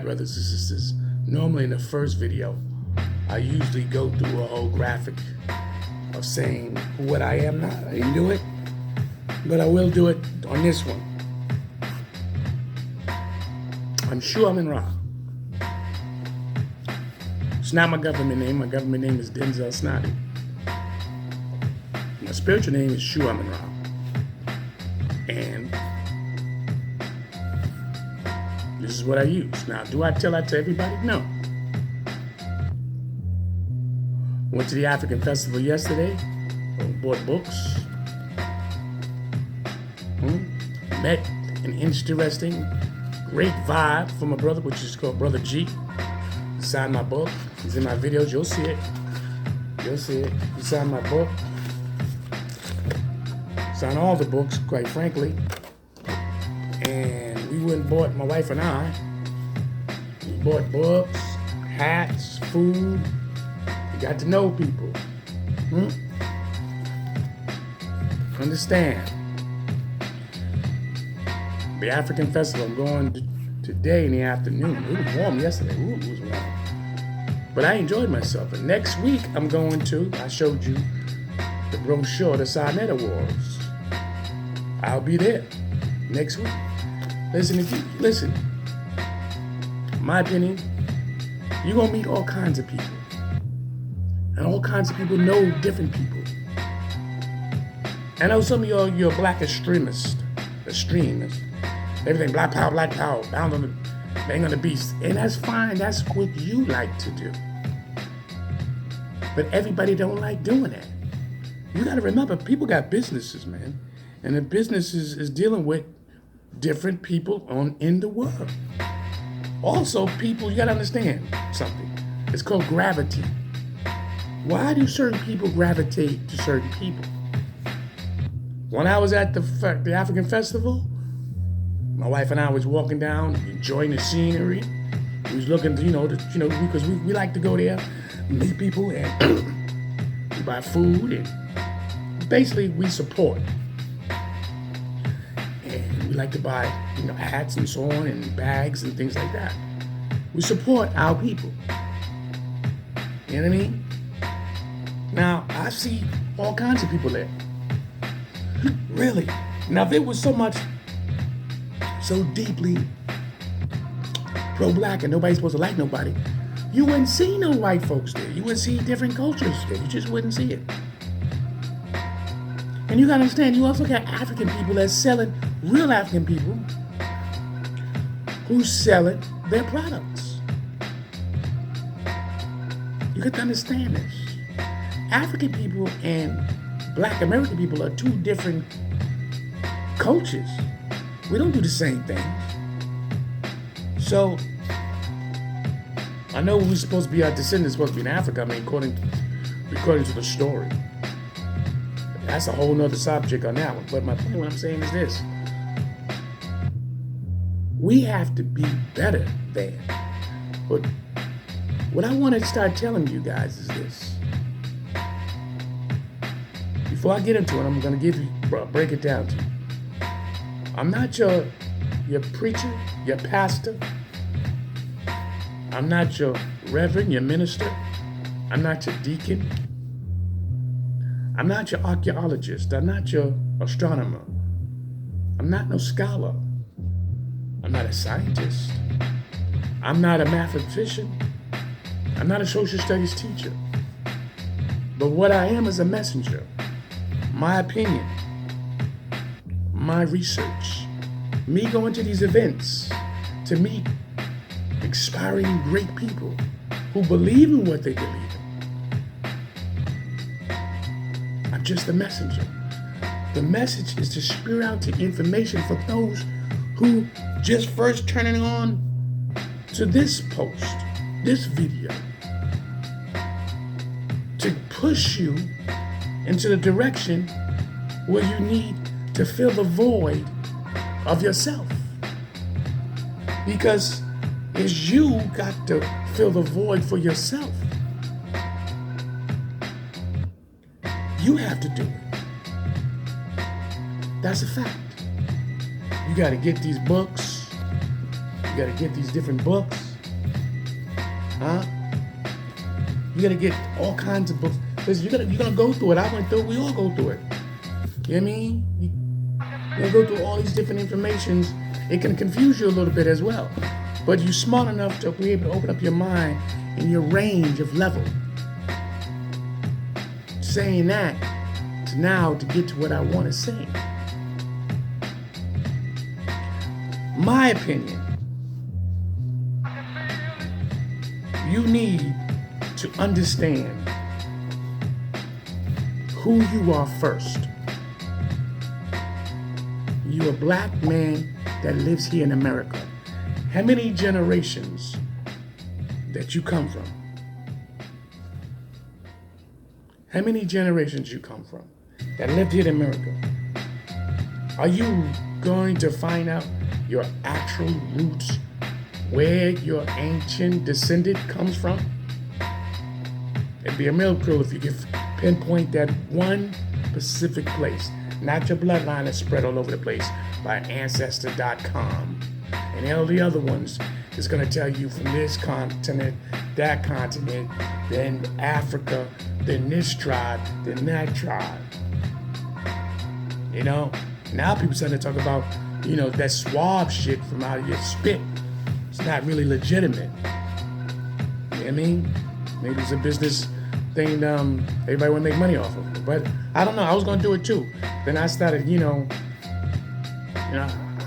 right, brothers and sisters. Normally in the first video, I usually go through a whole graphic of saying what I am not. I didn't do it, but I will do it on this one. I'm sure I'm in Ra. It's not my government name. My government name is Denzel Snoddy. My spiritual name is Shu Amun Ra. And this is what I use. Now, do I tell that to everybody? No. Went to the African Festival yesterday. Bought books. Met an interesting, great vibe from a brother, which is called Brother G. He signed my book. He's in my videos. You'll see it. You'll see it. He signed my book. Signed all the books, quite frankly. And we went and bought, my wife and I, we bought books, hats, food. We got to know people. Understand. The African Festival, I'm going today in the afternoon. It was warm yesterday. Ooh, it was warm. But I enjoyed myself. And next week, I'm going to, I showed you the brochure, the Signet Awards. I'll be there next week. Listen, my opinion, you're going to meet all kinds of people. And all kinds of people know different people. I know some of you're black extremists. Everything black power, bound on the bang on the beast. And that's fine, that's what you like to do. But everybody don't like doing that. You gotta remember, people got businesses, man. And the business is dealing with different people in the world. Also, people, you gotta understand something. It's called gravity. Why do certain people gravitate to certain people? When I was at the African Festival, my wife and I was walking down, enjoying the scenery. We was looking, because we like to go there, meet people, and we buy food, and basically we support. And we like to buy, hats and so on, and bags and things like that. We support our people. You know what I mean? Now, I see all kinds of people there. Really. Now, if it was so deeply pro-black and nobody's supposed to like nobody, you wouldn't see no white folks there. You wouldn't see different cultures there. You just wouldn't see it. And you gotta understand, you also got African people that's selling, real African people, who's selling their products. You got to understand this. African people and black American people are two different cultures. We don't do the same things. So, I know we're supposed to be, our descendants supposed to be in Africa, according to the story. That's a whole nother subject on that one. But my point, what I'm saying is this. We have to be better than. But what I want to start telling you guys is this. Before I get into it, I'm going to break it down to you. I'm not your preacher, your pastor. I'm not your reverend, your minister. I'm not your deacon. I'm not your archaeologist. I'm not your astronomer. I'm not no scholar. I'm not a scientist. I'm not a mathematician. I'm not a social studies teacher. But what I am is a messenger. My opinion, my research, me going to these events to meet inspiring great people who believe in what they believe in. I'm just a messenger. The message is to spew out the information for those who just first turning on to this post, this video, to push you into the direction where you need to fill the void of yourself. Because it's you got to fill the void for yourself. You have to do it. That's a fact. You got to get these books. You got to get these different books. Huh? You gotta get all kinds of books. Because you're gonna go through it. I went through it. We all go through it. You know what I mean? You go through all these different informations. It can confuse you a little bit as well. But you're smart enough to be able to open up your mind in your range of level. Saying that to now to get to what I want to say. My opinion, you need to understand who you are first. You're a black man that lives here in America. How many generations that you come from? How many generations you come from that lived here in America? Are you going to find out your actual roots, where your ancient descendant comes from? It'd be a miracle if you could pinpoint that one specific place, not your bloodline that's spread all over the place by Ancestor.com and all the other ones that's going to tell you from this continent, that continent, then Africa, then this tribe, then that tribe. You know, now people starting to talk about, you know, that swab shit from out of your spit. It's not really legitimate. You know what I mean? Maybe it's a business thing everybody want to make money off of. But I don't know. I was going to do it too. Then I started, I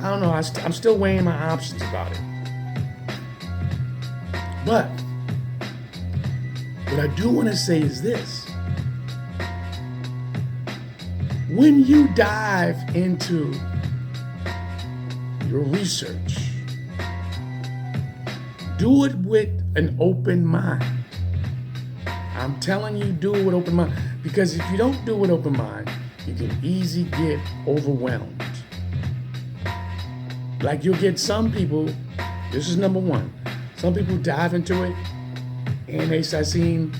don't know. I'm still weighing my options about it. But what I do want to say is this. When you dive into your research, do it with an open mind. I'm telling you, do it with open mind. Because if you don't do it with open mind, you can easily get overwhelmed. Like you'll get some people, this is number one, some people dive into it and they start seeing,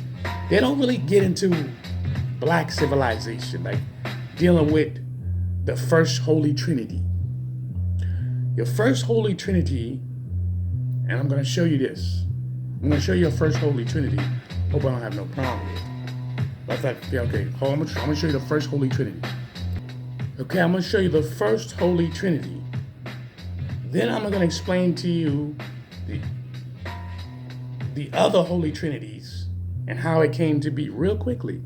they don't really get into black civilization, like dealing with the first Holy Trinity. Your first Holy Trinity, and I'm going to show you this. I'm going to show you your first Holy Trinity. Hope I don't have no problem with it. Matter of fact, yeah, okay. I'm going to show you the first Holy Trinity. Okay, I'm going to show you the first Holy Trinity. Then I'm going to explain to you the other Holy Trinities and how it came to be real quickly.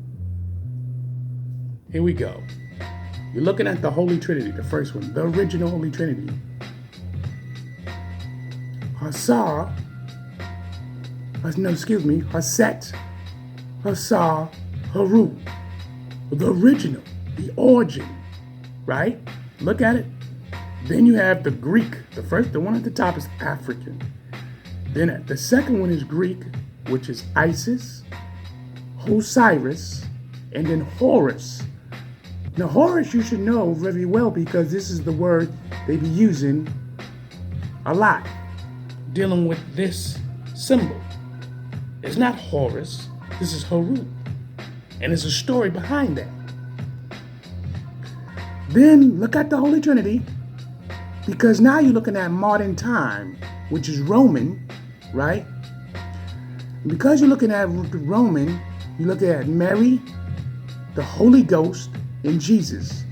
Here we go. You're looking at the Holy Trinity, the first one, the original Holy Trinity. Haset, Hasar, Haru. The original, the origin, right? Look at it. Then you have the Greek. The one at the top is African. Then the second one is Greek, which is Isis, Osiris, and then Horus. Now Horus you should know very well because this is the word they be using a lot, dealing with this symbol. It's not Horus, this is Haru. And there's a story behind that. Then look at the Holy Trinity, because now you're looking at modern time, which is Roman, right? And because you're looking at Roman, you look at Mary, the Holy Ghost, and Jesus.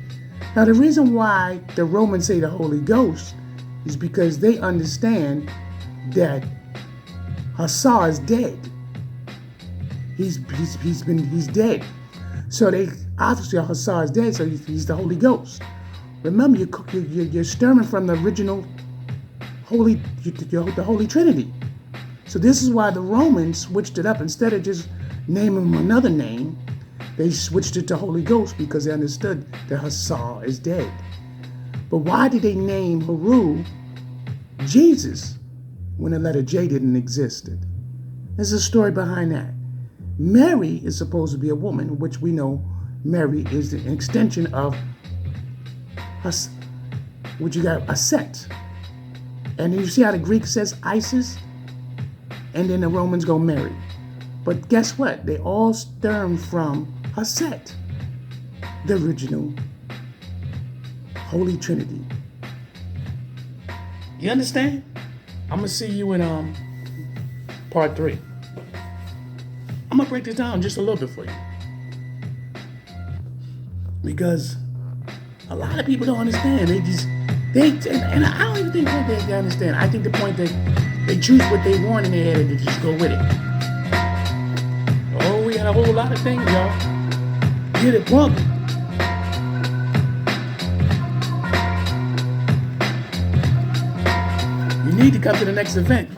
Now the reason why the Romans say the Holy Ghost is because they understand that Hassar is dead. He's dead. So they obviously Hassar is dead, so he's the Holy Ghost. Remember, you're stemming from the original the Holy Trinity. So this is why the Romans switched it up. Instead of just naming him another name, they switched it to Holy Ghost because they understood that Hassar is dead. But why did they name Haru Jesus when the letter J didn't exist? There's a story behind that. Mary is supposed to be a woman, which we know Mary is an extension of which you got Aset. And then you see how the Greek says Isis? And then the Romans go Mary. But guess what? They all stem from Aset, the original Holy Trinity. You understand? I'm going to see you in part 3. I'm gonna break this down just a little bit for you. Because a lot of people don't understand. And I don't even think that they understand. I think the point that they choose what they want in their head and they just go with it. Oh, we got a whole lot of things, y'all. Get it pumping. You need to come to the next event.